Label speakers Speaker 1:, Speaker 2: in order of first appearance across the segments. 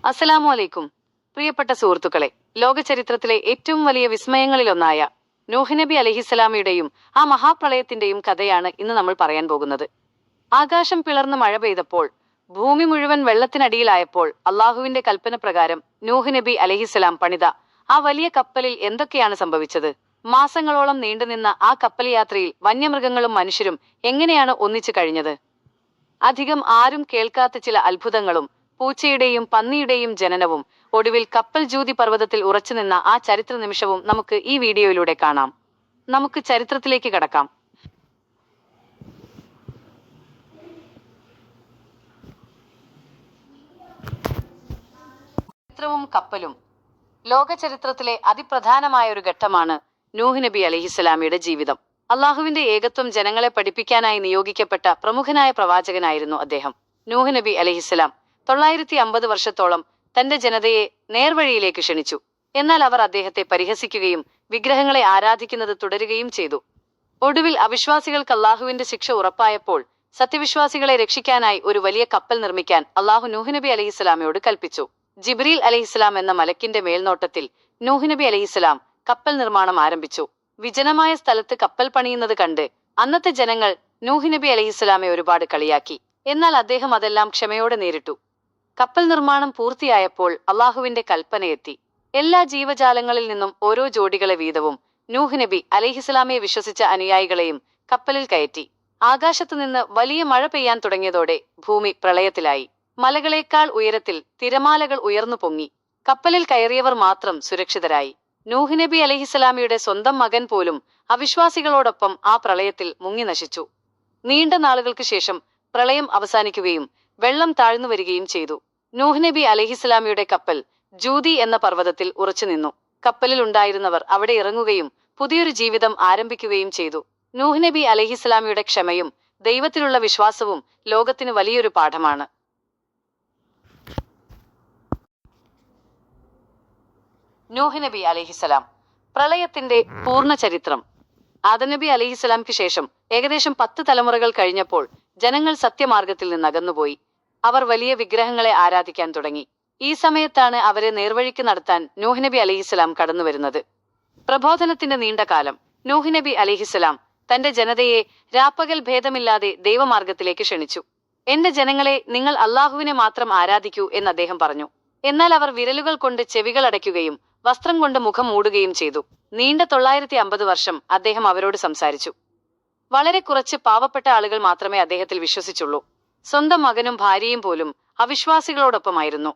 Speaker 1: അസ്സലാമു അലൈക്കും. പ്രിയപ്പെട്ട സുഹൃത്തുക്കളെ, ലോക ചരിത്രത്തിലെ ഏറ്റവും വലിയ വിസ്മയങ്ങളിലൊന്നായ നൂഹ് നബി അലൈഹിസ്സലാമയുടെയും ആ മഹാപ്രളയത്തിന്റെയും കഥയാണ് ഇന്ന് നമ്മൾ പറയാൻ പോകുന്നത്. ആകാശം പിളർന്ന് മഴ പെയ്തപ്പോൾ, ഭൂമി മുഴുവൻ വെള്ളത്തിനടിയിലായപ്പോൾ അള്ളാഹുവിന്റെ കൽപ്പന പ്രകാരം നൂഹ് നബി അലൈഹിസ്സലാം പണിത ആ വലിയ കപ്പലിൽ എന്തൊക്കെയാണ് സംഭവിച്ചത്? മാസങ്ങളോളം നീണ്ടുനിന്ന ആ കപ്പൽ യാത്രയിൽ വന്യമൃഗങ്ങളും മനുഷ്യരും എങ്ങനെയാണ് ഒന്നിച്ചു കഴിഞ്ഞത്? അധികം ആരും കേൾക്കാത്ത ചില അത്ഭുതങ്ങളും, പൂച്ചയുടെയും പന്നിയുടെയും ജനനവും, ഒടുവിൽ കപ്പൽ ജൂതി പർവ്വതത്തിൽ ഉറച്ചുനിന്ന ആ ചരിത്ര നിമിഷവും നമുക്ക് ഈ വീഡിയോയിലൂടെ കാണാം. നമുക്ക് ചരിത്രത്തിലേക്ക് കടക്കാം. ചരിത്രവും കപ്പലും. ലോക ചരിത്രത്തിലെ അതിപ്രധാനമായ ഒരു ഘട്ടമാണ് നൂഹ് നബി അലൈഹിസ്സലാമിയുടെ ജീവിതം. അള്ളാഹുവിന്റെ ഏകത്വം ജനങ്ങളെ പഠിപ്പിക്കാനായി നിയോഗിക്കപ്പെട്ട പ്രമുഖനായ പ്രവാചകനായിരുന്നു അദ്ദേഹം. നൂഹ് നബി അലൈഹിസ്സലാം 950 വർഷത്തോളം തന്റെ ജനതയെ നേർവഴിയിലേക്ക് ക്ഷണിച്ചു. എന്നാൽ അവർ അദ്ദേഹത്തെ പരിഹസിക്കുകയും വിഗ്രഹങ്ങളെ ആരാധിക്കുന്നത് തുടരുകയും ചെയ്തു. ഒടുവിൽ അവിശ്വാസികൾക്ക് അള്ളാഹുവിന്റെ ശിക്ഷ ഉറപ്പായപ്പോൾ സത്യവിശ്വാസികളെ രക്ഷിക്കാനായി ഒരു വലിയ കപ്പൽ നിർമ്മിക്കാൻ അള്ളാഹു നൂഹ് നബി അലൈഹിസ്സലാമയോട് കൽപ്പിച്ചു. ജിബ്രീൽ അലൈഹിസ്സലാം എന്ന മലക്കിന്റെ മേൽനോട്ടത്തിൽ നൂഹ് നബി അലൈഹിസ്സലാം കപ്പൽ നിർമ്മാണം ആരംഭിച്ചു. വിജനമായ സ്ഥലത്ത് കപ്പൽ പണിയുന്നത് കണ്ട് അന്നത്തെ ജനങ്ങൾ നൂഹ് നബി അലൈഹിസ്സലാമെ ഒരുപാട് കളിയാക്കി. എന്നാൽ അദ്ദേഹം അതെല്ലാം ക്ഷമയോടെ നേരിട്ടു. കപ്പൽ നിർമ്മാണം പൂർത്തിയായപ്പോൾ അള്ളാഹുവിന്റെ കൽപ്പനയെത്തി. എല്ലാ ജീവജാലങ്ങളിൽ നിന്നും ഓരോ ജോഡികളെ വീതവും നൂഹ് നബി അലൈഹിസ്സലാമയെ വിശ്വസിച്ച അനുയായികളെയും കപ്പലിൽ കയറ്റി. ആകാശത്തുനിന്ന് വലിയ മഴ പെയ്യാൻ തുടങ്ങിയതോടെ ഭൂമി പ്രളയത്തിലായി. മലകളേക്കാൾ ഉയരത്തിൽ തിരമാലകൾ ഉയർന്നു പൊങ്ങി. കപ്പലിൽ കയറിയവർ മാത്രം സുരക്ഷിതരായി. നൂഹ് നബി അലൈഹിസ്സലാമയുടെ സ്വന്തം മകൻ പോലും അവിശ്വാസികളോടൊപ്പം ആ പ്രളയത്തിൽ മുങ്ങി നശിച്ചു. നീണ്ട നാളുകൾക്ക് ശേഷം പ്രളയം അവസാനിക്കുകയും വെള്ളം താഴ്ന്നു വരികയും ചെയ്തു. നൂഹ് നബി അലൈഹിസ്സലാമയുടെ കപ്പൽ ജൂതി എന്ന പർവ്വതത്തിൽ ഉറച്ചുനിന്നു. കപ്പലിൽ ഉണ്ടായിരുന്നവർ അവിടെ ഇറങ്ങുകയും പുതിയൊരു ജീവിതം ആരംഭിക്കുകയും ചെയ്തു. നൂഹ് നബി അലൈഹിസ്സലാമയുടെ ക്ഷമയും ദൈവത്തിലുള്ള വിശ്വാസവും ലോകത്തിന് വലിയൊരു പാഠമാണ്. നൂഹ് നബി അലൈഹിസ്സലാം പ്രളയത്തിന്റെ പൂർണ്ണ ചരിത്രം. ആദം നബി അലൈഹിസ്സലാംക്ക് ശേഷം ഏകദേശം 10 തലമുറകൾ കഴിഞ്ഞപ്പോൾ ജനങ്ങൾ സത്യമാർഗത്തിൽ നിന്ന് അകന്നുപോയി. അവർ വലിയ വിഗ്രഹങ്ങളെ ആരാധിക്കാൻ തുടങ്ങി. ഈ സമയത്താണ് അവരെ നേർവഴിക്ക് നടത്താൻ നൂഹ് നബി അലൈഹിസ്സലാം കടന്നുവരുന്നത്. പ്രബോധനത്തിന്റെ നീണ്ട കാലം. നൂഹ് നബി അലൈഹിസ്സലാം തന്റെ ജനതയെ രാപ്പകൽ ഭേദമില്ലാതെ ദൈവമാർഗത്തിലേക്ക് ക്ഷണിച്ചു. എന്റെ ജനങ്ങളെ, നിങ്ങൾ അള്ളാഹുവിനെ മാത്രം ആരാധിക്കൂ എന്ന് അദ്ദേഹം പറഞ്ഞു. എന്നാൽ അവർ വിരലുകൾ കൊണ്ട് ചെവികൾ അടയ്ക്കുകയും വസ്ത്രം കൊണ്ട് മുഖം മൂടുകയും ചെയ്തു. നീണ്ട 950 വർഷം അദ്ദേഹം അവരോട് സംസാരിച്ചു. വളരെ കുറച്ച് പാവപ്പെട്ട ആളുകൾ മാത്രമേ അദ്ദേഹത്തിൽ വിശ്വസിച്ചുള്ളൂ. സ്വന്തം മകനും ഭാര്യയും പോലും അവിശ്വാസികളോടൊപ്പമായിരുന്നു.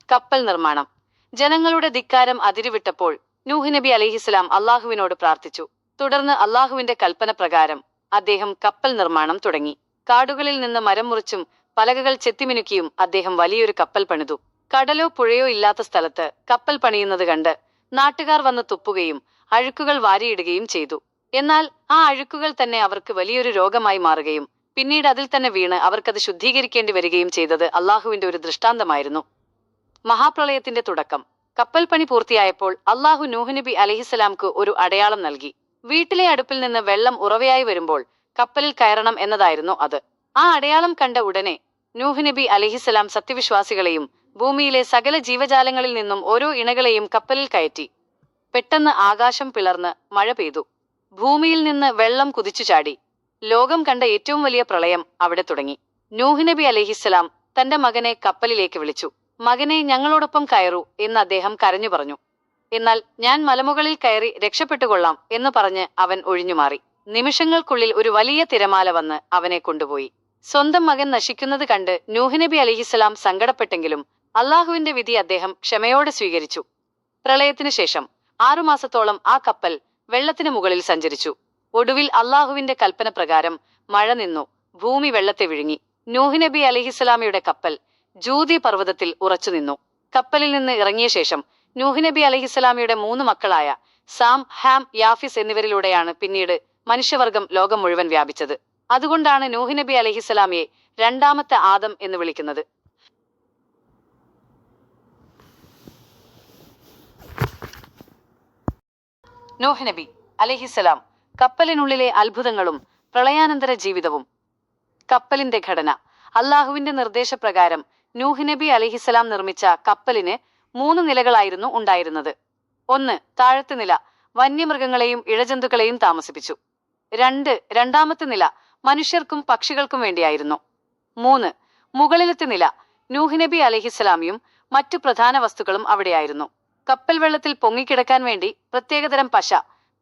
Speaker 1: കപ്പൽ നിർമ്മാണം. ജനങ്ങളുടെ ധിക്കാരം അതിരുവിട്ടപ്പോൾ നൂഹ് നബി അലൈഹിസ്സലാം അള്ളാഹുവിനോട് പ്രാർത്ഥിച്ചു. തുടർന്ന് അള്ളാഹുവിന്റെ കൽപ്പന പ്രകാരം അദ്ദേഹം കപ്പൽ നിർമ്മാണം തുടങ്ങി. കാടുകളിൽ നിന്ന് മരം മുറിച്ചും പലകകൾ ചെത്തിമിനുക്കിയും അദ്ദേഹം വലിയൊരു കപ്പൽ പണിതു. കടലോ പുഴയോ ഇല്ലാത്ത സ്ഥലത്ത് കപ്പൽ പണിയുന്നത് കണ്ട് നാട്ടുകാർ വന്ന് തുപ്പുകയും അഴുക്കുകൾ വാരിയിടുകയും ചെയ്തു. എന്നാൽ ആ അഴുക്കുകൾ തന്നെ അവർക്ക് വലിയൊരു രോഗമായി മാറുകയും പിന്നീട് അതിൽ തന്നെ വീണ് അവർക്കത് ശുദ്ധീകരിക്കേണ്ടി വരികയും ചെയ്തത് അള്ളാഹുവിന്റെ ഒരു ദൃഷ്ടാന്തമായിരുന്നു. മഹാപ്രളയത്തിന്റെ തുടക്കം. കപ്പൽ പണി പൂർത്തിയായപ്പോൾ അള്ളാഹു നൂഹ് നബി അലൈഹിസ്സലാംക്ക് ഒരു അടയാളം നൽകി. വീട്ടിലെ അടുപ്പിൽ നിന്ന് വെള്ളം ഉറവയായി വരുമ്പോൾ കപ്പലിൽ കയറണം എന്നതായിരുന്നു അത്. ആ അടയാളം കണ്ട ഉടനെ നൂഹ് നബി അലൈഹിസ്സലാം സത്യവിശ്വാസികളെയും ഭൂമിയിലെ സകല ജീവജാലങ്ങളിൽ നിന്നും ഓരോ ഇണകളെയും കപ്പലിൽ കയറ്റി. പെട്ടെന്ന് ആകാശം പിളർന്ന് മഴ പെയ്തു. ഭൂമിയിൽ നിന്ന് വെള്ളം കുതിച്ചു ചാടി. ലോകം കണ്ട ഏറ്റവും വലിയ പ്രളയം അവിടെ തുടങ്ങി. നൂഹ് നബി അലൈഹിസ്സലാം തന്റെ മകനെ കപ്പലിലേക്ക് വിളിച്ചു. മകനെ, ഞങ്ങളോടൊപ്പം കയറൂ എന്ന് അദ്ദേഹം കരഞ്ഞു പറഞ്ഞു. എന്നാൽ ഞാൻ മലമുകളിൽ കയറി രക്ഷപ്പെട്ടുകൊള്ളാം എന്ന് പറഞ്ഞ് അവൻ ഒഴിഞ്ഞുമാറി. നിമിഷങ്ങൾക്കുള്ളിൽ ഒരു വലിയ തിരമാല വന്ന് അവനെ കൊണ്ടുപോയി. സ്വന്തം മകൻ നശിക്കുന്നത് കണ്ട് നൂഹ് നബി അലൈഹിസ്സലാം സങ്കടപ്പെട്ടെങ്കിലും അള്ളാഹുവിന്റെ വിധി അദ്ദേഹം ക്ഷമയോടെ സ്വീകരിച്ചു. പ്രളയത്തിനു ശേഷം 6 മാസത്തോളം ആ കപ്പൽ വെള്ളത്തിന് മുകളിൽ സഞ്ചരിച്ചു. ഒടുവിൽ അള്ളാഹുവിന്റെ കൽപ്പന പ്രകാരം മഴ നിന്നു. ഭൂമി വെള്ളത്തെ വിഴുങ്ങി. നൂഹ് നബി അലൈഹിസ്സലാമയുടെ കപ്പൽ ജൂതി പർവ്വതത്തിൽ ഉറച്ചുനിന്നു. കപ്പലിൽ നിന്ന് ഇറങ്ങിയ ശേഷം നൂഹ് നബി അലൈഹിസ്സലാമയുടെ 3 മക്കളായ സാം, ഹാം, യാഫിസ് എന്നിവരിലൂടെയാണ് പിന്നീട് മനുഷ്യവർഗം ലോകം മുഴുവൻ വ്യാപിച്ചത്. അതുകൊണ്ടാണ് നൂഹ് നബി അലൈഹിസ്സലാമയെ രണ്ടാമത്തെ ആദം എന്ന് വിളിക്കുന്നത്. നൂഹ് നബി അലൈഹിസ്സലാം കപ്പലിനുള്ളിലെ അത്ഭുതങ്ങളും പ്രളയാനന്തര ജീവിതവും. കപ്പലിന്റെ ഘടന. അള്ളാഹുവിന്റെ നിർദ്ദേശപ്രകാരം നൂഹ് നബി അലൈഹിസ്സലാം നിർമ്മിച്ച കപ്പലിന് 3 നിലകളായിരുന്നു ഉണ്ടായിരുന്നത്. 1. താഴത്തെ നില വന്യമൃഗങ്ങളെയും ഇഴജന്തുക്കളെയും താമസിപ്പിച്ചു. 2. രണ്ടാമത്തെ നില മനുഷ്യർക്കും പക്ഷികൾക്കും വേണ്ടിയായിരുന്നു. 3. മുകളിലത്തെ നില നൂഹ് നബി അലൈഹിസ്സലാമിയും മറ്റു പ്രധാന വസ്തുക്കളും അവിടെയായിരുന്നു. കപ്പൽ വെള്ളത്തിൽ പൊങ്ങിക്കിടക്കാൻ വേണ്ടി പ്രത്യേകതരം പശ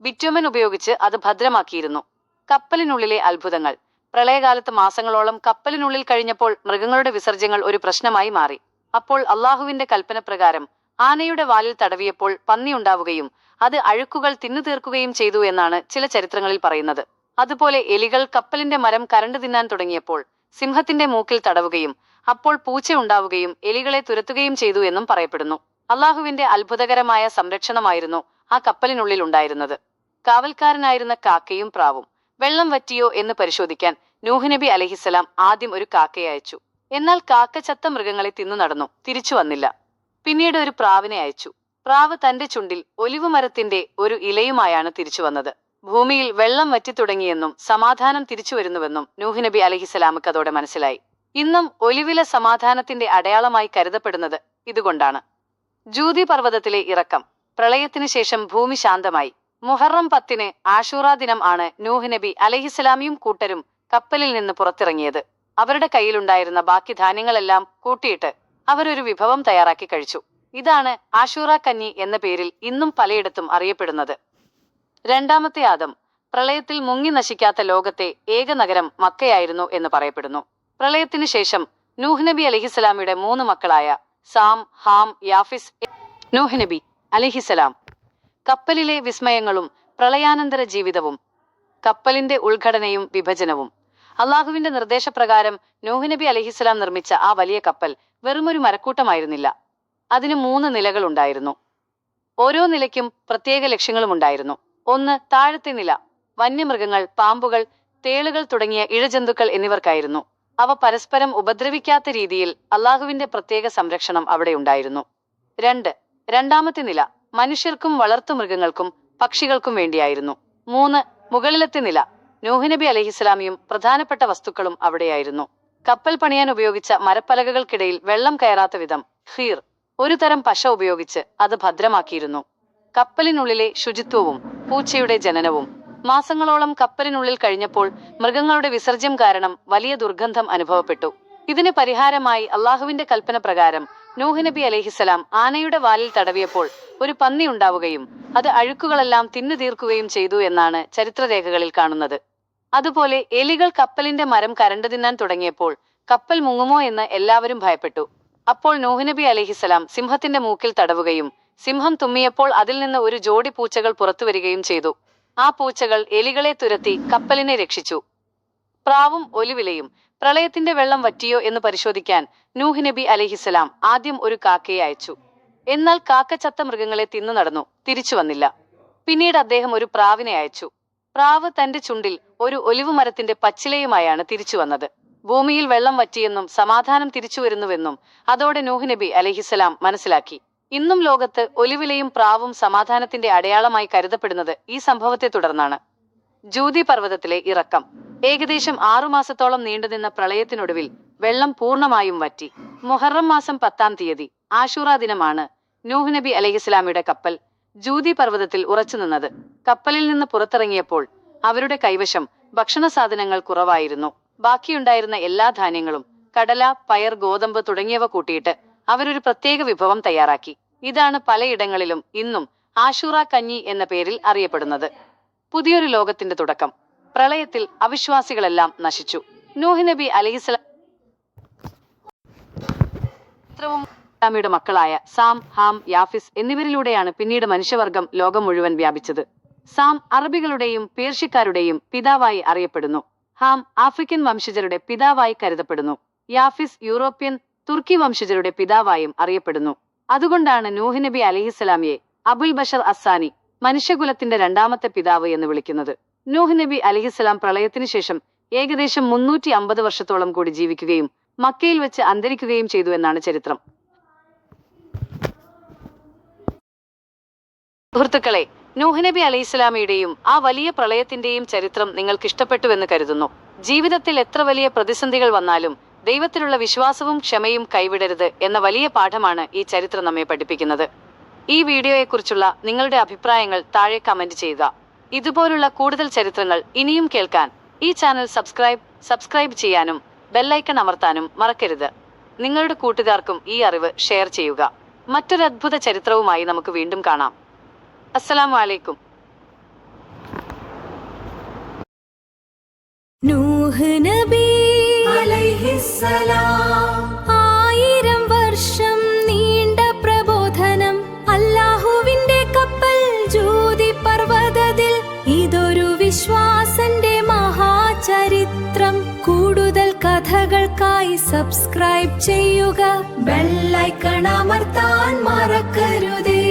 Speaker 1: ബിറ്റുമൻ ഉപയോഗിച്ച് അത് ഭദ്രമാക്കിയിരുന്നു. കപ്പലിനുള്ളിലെ അത്ഭുതങ്ങൾ. പ്രളയകാലത്ത് മാസങ്ങളോളം കപ്പലിനുള്ളിൽ കഴിഞ്ഞപ്പോൾ മൃഗങ്ങളുടെ വിസർജ്യങ്ങൾ ഒരു പ്രശ്നമായി മാറി. അപ്പോൾ അള്ളാഹുവിന്റെ കൽപ്പന പ്രകാരം ആനയുടെ വാലിൽ തടവിയപ്പോൾ പന്നി ഉണ്ടാവുകയും അത് അഴുക്കുകൾ തിന്നു തീർക്കുകയും ചെയ്തു എന്നാണ് ചില ചരിത്രങ്ങളിൽ പറയുന്നത്. അതുപോലെ എലികൾ കപ്പലിന്റെ മരം കരണ്ടു തിന്നാൻ തുടങ്ങിയപ്പോൾ സിംഹത്തിന്റെ മൂക്കിൽ തടവുകയും അപ്പോൾ പൂച്ച ഉണ്ടാവുകയും എലികളെ തുരത്തുകയും ചെയ്തു എന്നും പറയപ്പെടുന്നു. അള്ളാഹുവിന്റെ അത്ഭുതകരമായ സംരക്ഷണമായിരുന്നു ആ കപ്പലിനുള്ളിൽ ഉണ്ടായിരുന്നത്. കാവൽക്കാരനായിരുന്ന കാക്കയും പ്രാവും. വെള്ളം വറ്റിയോ എന്ന് പരിശോധിക്കാൻ നൂഹ് നബി അലൈഹിസ്സലാം ആദ്യം ഒരു കാക്കയെ അയച്ചു. എന്നാൽ കാക്ക ചത്ത മൃഗങ്ങളെ തിന്നു നടന്നു, തിരിച്ചു വന്നില്ല. പിന്നീട് ഒരു പ്രാവിനെ അയച്ചു. പ്രാവ് തന്റെ ചുണ്ടിൽ ഒലിവ് മരത്തിന്റെ ഒരു ഇലയുമായാണ് തിരിച്ചു വന്നത്. ഭൂമിയിൽ വെള്ളം വറ്റിത്തുടങ്ങിയെന്നും സമാധാനം തിരിച്ചു വരുന്നുവെന്നും നൂഹ് നബി അലൈഹിസ്സലാമുക്ക് അതോടെ മനസ്സിലായി. ഇന്നും ഒലിവില സമാധാനത്തിന്റെ അടയാളമായി കരുതപ്പെടുന്നത് ഇതുകൊണ്ടാണ്. ജൂതി പർവ്വതത്തിലെ ഇറക്കം. പ്രളയത്തിനു ശേഷം ഭൂമി ശാന്തമായി. മുഹറം 10 ആഷൂറ ദിനം ആണ് നൂഹ് നബി അലൈഹിസ്സലാമിയും കൂട്ടരും കപ്പലിൽ നിന്ന് പുറത്തിറങ്ങിയത്. അവരുടെ കയ്യിലുണ്ടായിരുന്ന ബാക്കി ധാന്യങ്ങളെല്ലാം കൂട്ടിയിട്ട് അവരൊരു വിഭവം തയ്യാറാക്കി കഴിച്ചു. ഇതാണ് ആഷൂറ കഞ്ഞി എന്ന പേരിൽ ഇന്നും പലയിടത്തും അറിയപ്പെടുന്നത്. രണ്ടാമത്തെ ആദം. പ്രളയത്തിൽ മുങ്ങി നശിക്കാത്ത ലോകത്തെ ഏക നഗരം മക്കയായിരുന്നു എന്ന് പറയപ്പെടുന്നു. പ്രളയത്തിനു ശേഷം നൂഹ് നബി അലൈഹിസ്സലാമിയുടെ 3 മക്കളായ സാം, ഹാം, യാഫിസ്. നൂഹ് നബി അലൈഹിസ്സലാം. കപ്പലിലെ വിസ്മയങ്ങളും പ്രളയാനന്തര ജീവിതവും. കപ്പലിന്റെ ഉൾഘടനയും വിഭജനവും. അള്ളാഹുവിന്റെ നിർദ്ദേശപ്രകാരം നൂഹ് നബി അലൈഹിസ്സലാം നിർമ്മിച്ച ആ വലിയ കപ്പൽ വെറുമൊരു മരക്കൂട്ടമായിരുന്നില്ല. അതിന് 3 നിലകളുണ്ടായിരുന്നു. ഓരോ നിലയ്ക്കും പ്രത്യേക ലക്ഷ്യങ്ങളും ഉണ്ടായിരുന്നു. 1. താഴത്തെ നില വന്യമൃഗങ്ങൾ, പാമ്പുകൾ, തേളുകൾ തുടങ്ങിയ ഇഴജന്തുക്കൾ എന്നിവർക്കായിരുന്നു. അവ പരസ്പരം ഉപദ്രവിക്കാത്ത രീതിയിൽ അള്ളാഹുവിന്റെ പ്രത്യേക സംരക്ഷണം അവിടെ ഉണ്ടായിരുന്നു. 2. രണ്ടാമത്തെ നില മനുഷ്യർക്കും വളർത്തുമൃഗങ്ങൾക്കും പക്ഷികൾക്കും വേണ്ടിയായിരുന്നു. 3. മുകളിലത്തെ നില നൂഹ് നബി അലൈഹിസ്സലാമിയും പ്രധാനപ്പെട്ട വസ്തുക്കളും അവിടെയായിരുന്നു. കപ്പൽ പണിയാൻ ഉപയോഗിച്ച മരപ്പലകകൾക്കിടയിൽ വെള്ളം കയറാത്ത വിധം ഖീർ, ഒരു തരം പശ ഉപയോഗിച്ച് അത് ഭദ്രമാക്കിയിരുന്നു. കപ്പലിനുള്ളിലെ ശുചിത്വവും. പൂച്ചയുടെ ജനനവും. മാസങ്ങളോളം കപ്പലിനുള്ളിൽ കഴിഞ്ഞപ്പോൾ മൃഗങ്ങളുടെ വിസർജ്യം കാരണം വലിയ ദുർഗന്ധം അനുഭവപ്പെട്ടു. ഇതിന് പരിഹാരമായി അള്ളാഹുവിന്റെ കൽപ്പന പ്രകാരം നൂഹ് നബി അലൈഹിസ്സലാം ആനയുടെ വാലിൽ തടവിയപ്പോൾ ഒരു പന്നി ഉണ്ടാവുകയും അത് അഴുക്കുകളെല്ലാം തിന്നു തീർക്കുകയും ചെയ്തു എന്നാണ് ചരിത്രരേഖകളിൽ കാണുന്നത്. അതുപോലെ എലികൾ കപ്പലിന്റെ മരം കരണ്ടു തിന്നാൻ തുടങ്ങിയപ്പോൾ കപ്പൽ മുങ്ങുമോ എന്ന് എല്ലാവരും ഭയപ്പെട്ടു. അപ്പോൾ നൂഹ് നബി അലൈഹിസ്സലാം സിംഹത്തിന്റെ മൂക്കിൽ തടവുകയും സിംഹം തുമ്മിയപ്പോൾ അതിൽ നിന്ന് ഒരു ജോഡി പൂച്ചകൾ പുറത്തുവരികയും ചെയ്തു. ആ പൂച്ചകൾ എലികളെ തുരത്തി കപ്പലിനെ രക്ഷിച്ചു. പ്രാവും ഒലിവിലയും. പ്രളയത്തിന്റെ വെള്ളം വറ്റിയോ എന്ന് പരിശോധിക്കാൻ നൂഹ് നബി അലൈഹിസ്സലാം ആദ്യം ഒരു കാക്കയെ അയച്ചു. എന്നാൽ കാക്ക ചത്ത മൃഗങ്ങളെ തിന്നു നടന്നു, തിരിച്ചു വന്നില്ല. പിന്നീട് അദ്ദേഹം ഒരു പ്രാവിനെ അയച്ചു. പ്രാവ് തന്റെ ചുണ്ടിൽ ഒരു ഒലിവ് മരത്തിന്റെ പച്ചിലയുമായാണ് തിരിച്ചു വന്നത്. ഭൂമിയിൽ വെള്ളം വറ്റിയെന്നും സമാധാനം തിരിച്ചു വരുന്നുവെന്നും അതോടെ നൂഹ് നബി അലൈഹിസ്സലാം മനസ്സിലാക്കി. ഇന്നും ലോകത്ത് ഒലിവിലയും പ്രാവും സമാധാനത്തിന്റെ അടയാളമായി കരുതപ്പെടുന്നത് ഈ സംഭവത്തെ തുടർന്നാണ്. ജൂതി പർവ്വതത്തിലെ ഇറക്കം. ഏകദേശം 6 മാസത്തോളം നീണ്ടുനിന്ന പ്രളയത്തിനൊടുവിൽ വെള്ളം പൂർണ്ണമായും വറ്റി. മുഹറം മാസം 10 തീയതി ആഷൂറ ദിനമാണ് നൂഹ് നബി അലൈഹിസ്സലാമിയുടെ കപ്പൽ ജൂതി പർവ്വതത്തിൽ ഉറച്ചുനിന്നത്. കപ്പലിൽ നിന്ന് പുറത്തിറങ്ങിയപ്പോൾ അവരുടെ കൈവശം ഭക്ഷണ സാധനങ്ങൾ കുറവായിരുന്നു. ബാക്കിയുണ്ടായിരുന്ന എല്ലാ ധാന്യങ്ങളും കടല, പയർ, ഗോതമ്പ് തുടങ്ങിയവ കൂട്ടിയിട്ട് അവരൊരു പ്രത്യേക വിഭവം തയ്യാറാക്കി. ഇതാണ് പലയിടങ്ങളിലും ഇന്നും ആഷൂറ കഞ്ഞി എന്ന പേരിൽ അറിയപ്പെടുന്നത്. പുതിയൊരു ലോകത്തിന്റെ തുടക്കം. പ്രളയത്തിൽ അവിശ്വാസികളെല്ലാം നശിച്ചു. നൂഹ് നബി അലൈഹിസ്സലാമിയുടെ മക്കളായ സാം, ഹാം, യാഫിസ് എന്നിവരിലൂടെയാണ് പിന്നീട് മനുഷ്യവർഗം ലോകം മുഴുവൻ വ്യാപിച്ചത്. സാം അറബികളുടെയും പേർഷ്യക്കാരുടെയും പിതാവായി അറിയപ്പെടുന്നു. ഹാം ആഫ്രിക്കൻ വംശജരുടെ പിതാവായി കരുതപ്പെടുന്നു. യാഫിസ് യൂറോപ്യൻ, തുർക്കി വംശജരുടെ പിതാവായും അറിയപ്പെടുന്നു. അതുകൊണ്ടാണ് നൂഹ് നബി അലൈഹിസ്സലാമിയെ അബുൽ ബഷർ അസ്സാനി, മനുഷ്യകുലത്തിന്റെ 2ാമത്തെ പിതാവ് എന്ന് വിളിക്കുന്നത്. നൂഹ് നബി അലൈഹിസ്സലാം പ്രളയത്തിനു ശേഷം ഏകദേശം 350 വർഷത്തോളം കൂടി ജീവിക്കുകയും മക്കയിൽ വെച്ച് അന്തരിക്കുകയും ചെയ്തു എന്നാണ് ചരിത്രം. സുഹൃത്തുക്കളെ, നൂഹ് നബി അലൈഹിസ്സലാമിയുടെയും ആ വലിയ പ്രളയത്തിന്റെയും ചരിത്രം നിങ്ങൾക്ക് ഇഷ്ടപ്പെട്ടുവെന്ന് കരുതുന്നു. ജീവിതത്തിൽ എത്ര വലിയ പ്രതിസന്ധികൾ വന്നാലും ദൈവത്തിലുള്ള വിശ്വാസവും ക്ഷമയും കൈവിടരുത് എന്ന വലിയ പാഠമാണ് ഈ ചരിത്രം നമ്മെ പഠിപ്പിക്കുന്നത്. ഈ വീഡിയോയെക്കുറിച്ചുള്ള നിങ്ങളുടെ അഭിപ്രായങ്ങൾ താഴെ കമന്റ് ചെയ്യുക. ഇതുപോലുള്ള കൂടുതൽ ചരിത്രങ്ങൾ ഇനിയും കേൾക്കാൻ ഈ ചാനൽ സബ്സ്ക്രൈബ് ചെയ്യാനും ബെല്ലൈക്കൺ അമർത്താനും മറക്കരുത്. നിങ്ങളുടെ കൂട്ടുകാർക്കും ഈ അറിവ് ഷെയർ ചെയ്യുക. മറ്റൊരു അദ്ഭുത ചരിത്രവുമായി നമുക്ക് വീണ്ടും കാണാം. അസ്സലാമു അലൈക്കും.
Speaker 2: നൂഹ് നബി അലൈഹിസ്സലാം 1000 വർഷം നീണ്ട പ്രബോധനം. അല്ലാഹുവിന്റെ കപ്പൽ ജ്യോതി പർവ്വതത്തിൽ. ഇതൊരു വിശ്വാസന്റെ മഹാചരിത്രം. കൂടുതൽ കഥകൾക്കായി സബ്സ്ക്രൈബ് ചെയ്യുക. ബെല്ലൈക്കൺ അമർത്താൻ മറക്കരുതേ.